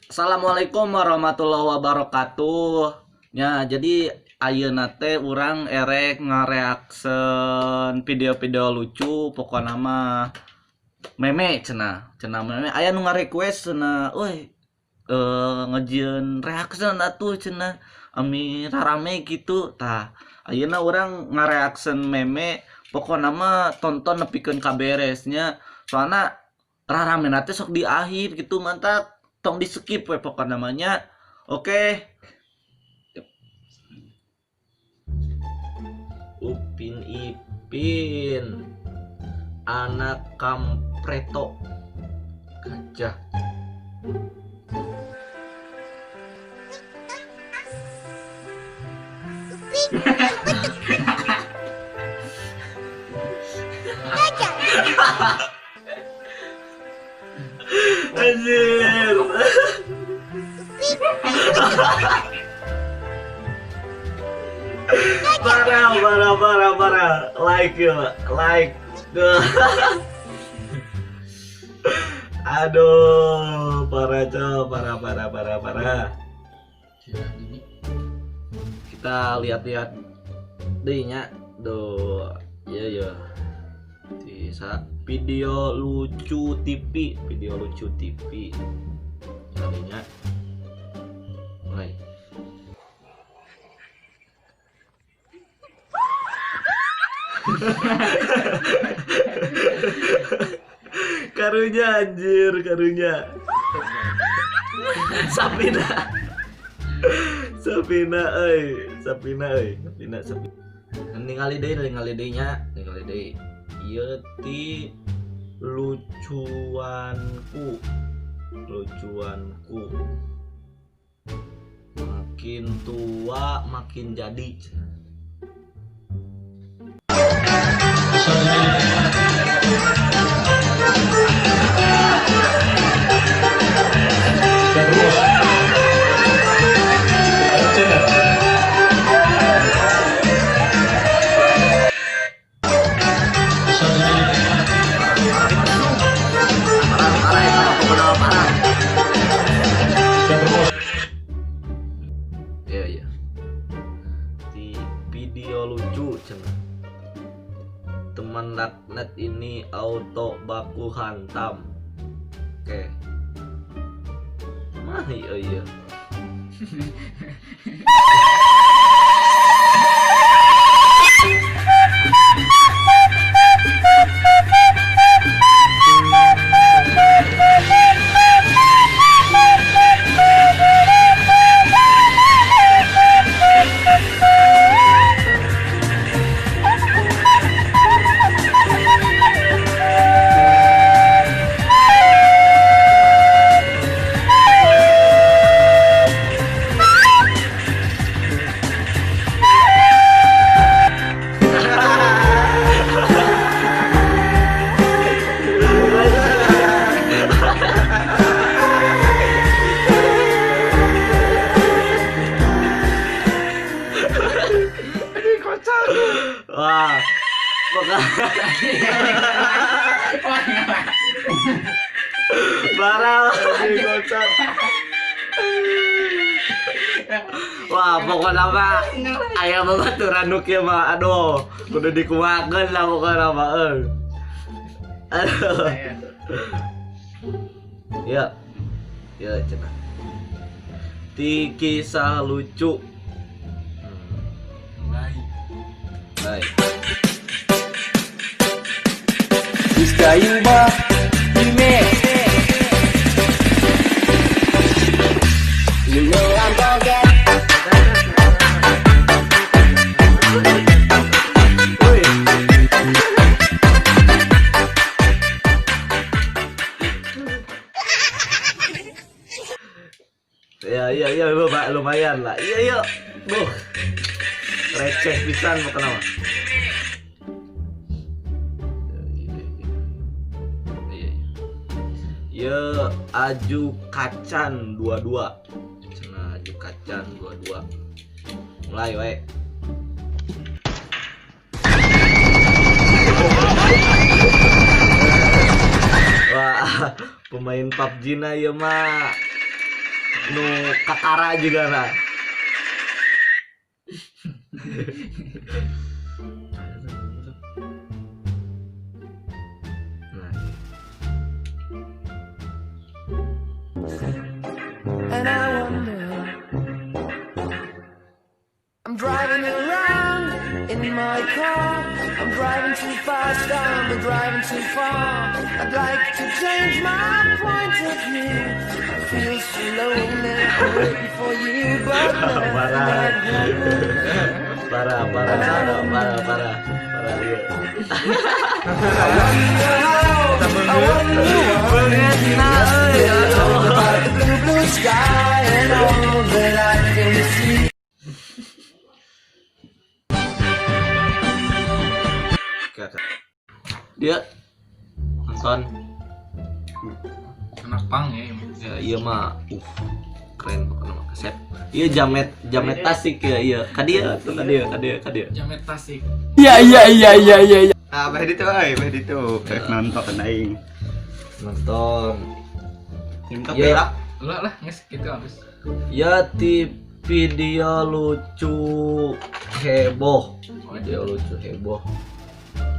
Assalamualaikum warahmatullahi wabarakatuh. Ya, jadi ayeuna teh urang erek ngareaction video-video lucu pokokna mah meme cenah meme aya nu ngarequest cenah, "Euy, ngejieun reaction atuh cenah ami rarame gitu." Tah, ayeuna urang ngareaction meme pokokna mah tonton nepikeun kaberesnya. Soalna raramena teh sok di akhir gitu mantap. Tong di skip we pokoknya namanya. Oke. Upin Ipin anak kampreto gajah. Anjir. Parah. Like ya, like. Aduh, parah. Kita lihat-lihat dehnya. Duh, iya. Bisa video lucu TV carinya. Mulai. Karunya Sapina euy. Ningali deui nya. Ieu ti lucuanku. Makin tua makin jadi. Iya. Di video lucu cenah. Teman laknat ini auto baku hantam. Oke. Mah iya. Wah, parah lagi kocak. Wah, pokoknya mah aya babaturan nu kieu mah aduh, kudu dikumakeun lah pokona mah aduh. Ya cenah. Ti kisah lucu. Baik. Iskayuba Ime You know I'm gonna get Ya lumayan lah. Iya. Receh pisan pokoknya mah. Iya. Aju Kacan 22. Cenah Aju Kacan 22. Mulai we. Pemain PUBG na ieu mah nu kakara juga na. And I wonder, I'm driving around in my car. I'm driving too fast, I'm driving too far. I'd like to change my point of view. I feel so lonely, I'm waiting for you, but Parah dia. I wonder about the blue, blue sky and all that I can see. Dia nonton anak pang ya. ya iya mah keren pokoknya mah kaset. Iya jamet Tasik ya iya. Kadia Jamet Tasik. Iya. Ah, bah itu kayak nonton aing. nonton. Minta Iya. berak. Lah nges gitu habis. Ya di video lucu heboh. Video lucu heboh.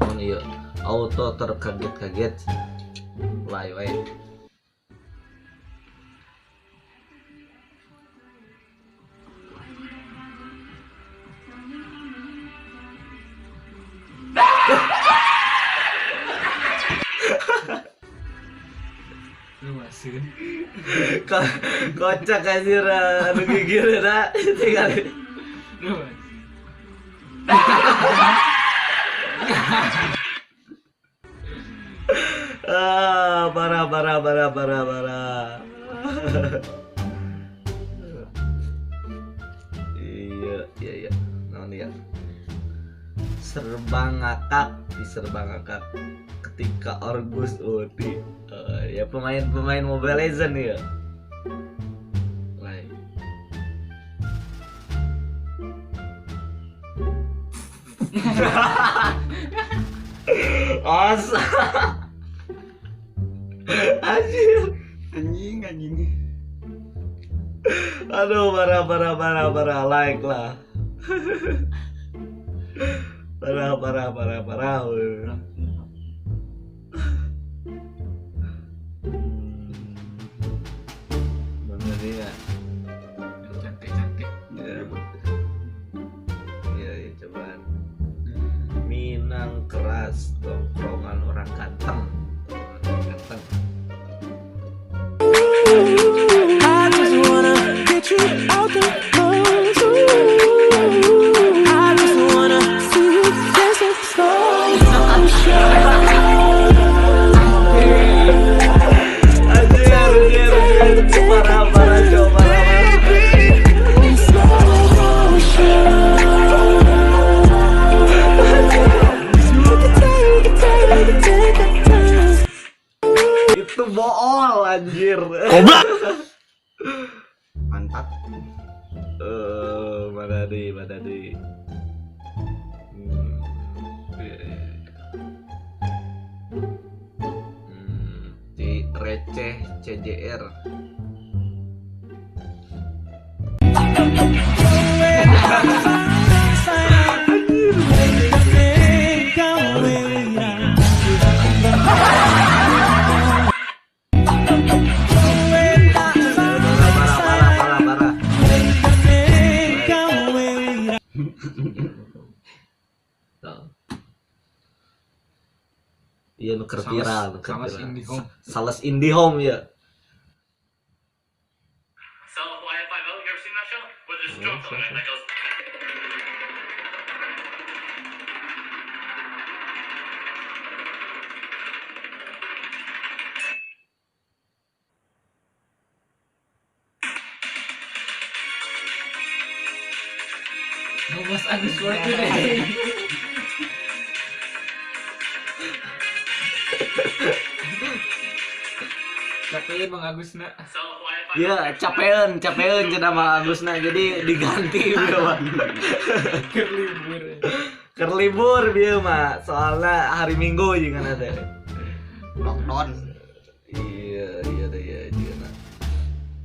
Oh iya, auto terkaget-kaget. Wae. Lu masin. Kocak kasih anu gigir na tinggal. Lu masin. Parah. Iya. Naon ya? Serba ngakak ketika Orgus Udi. Ya pemain Mobile Legends ya. Lain. Asa. Anjing. Aduh, parah, like lah. Parah. Bener ya. Cantik. Iya, cobaan. Minang keras, tongkrongan orang ganteng. I just wanna get you out the clothes. I just wanna see you dancing slow. Parah, coba. In slow motion. You can take your time. Itu bool anjir. Mantap. Mana di. Di receh CJR. Parah. Iya nu keur viral, Sales IndiHome. Sales IndiHome ya. So, why 5 you ever seen that show? Where there's drums on it that goes. No Mas Agus for today. Capein Bang Agus nak. So, why 5 Iya, capeun cenah Mang Agusna jadi diganti bieu mah. Keur libur. Keur libur bieu mah, soalna hari Minggu jeung kana teh. Lockdown. Iya.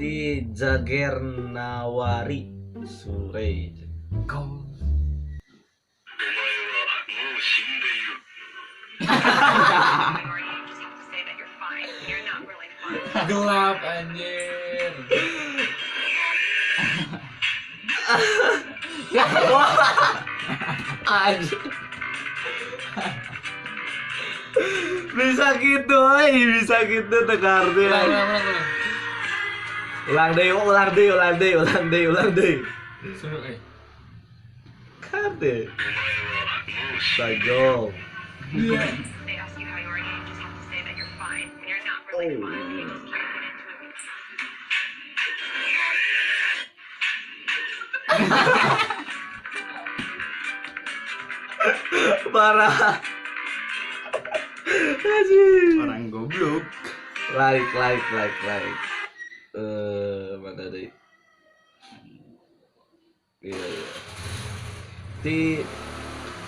Ti Jagernawari Surei. Kau. Gelap anjir. Anjir. Bisa gitu, bisa gitu tegarnya. Ulang. Ulang deh. Suruh Karte. Sajo. Iya. They ask you how you are, you just have to say that you're fine when you're not really fine. You just can't get into it. Parah. Anjir. Orang goblok. Like. Mana deh? Iya. Ti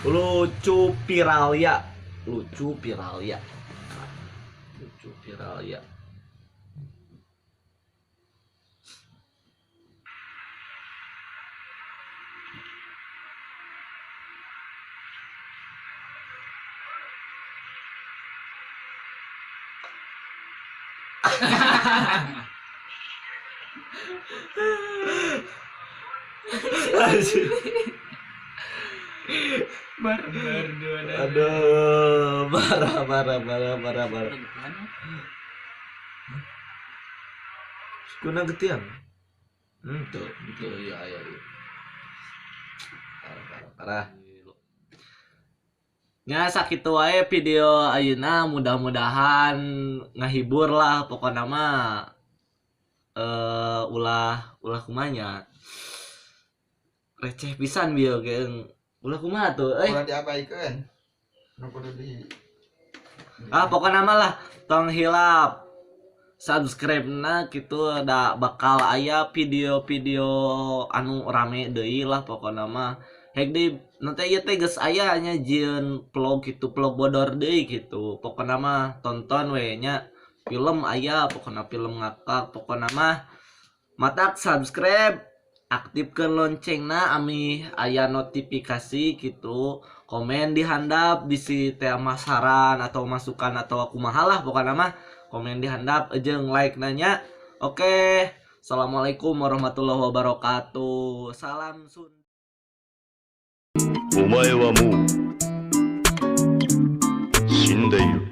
lucu Piralia. Anjir. Berdua dan Aduh, marah. Kuna getian. Tuh, ya. Parah. Nya sakitu wae video ayeuna, mudah-mudahan ngahibur lah pokokna mah. Ulah kumanya. Receh pisan bieu geung. Ulah kumaha tuh euy. Ulah diapaikeun. Nu kudu di Pokoknya mah lah tong hilap subscribe na gitu ada bakal aya video-video anu rame deui lah pokoknya mah hek deui nanti ieu teh geus aya nya jieun vlog gitu vlog bodor deui gitu pokoknya mah tonton we nya film aya pokoknya film ngakak pokoknya mah matak subscribe aktifkeun loncengna ami aya notifikasi gitu komen di handap bisi teh mah saran atau masukan atau kumaha lah pokoknya mah komen di handap jeung like nanya. Oke, assalamualaikum warahmatullahi wabarakatuh. Salam Sunda. お前はもう死んでいる。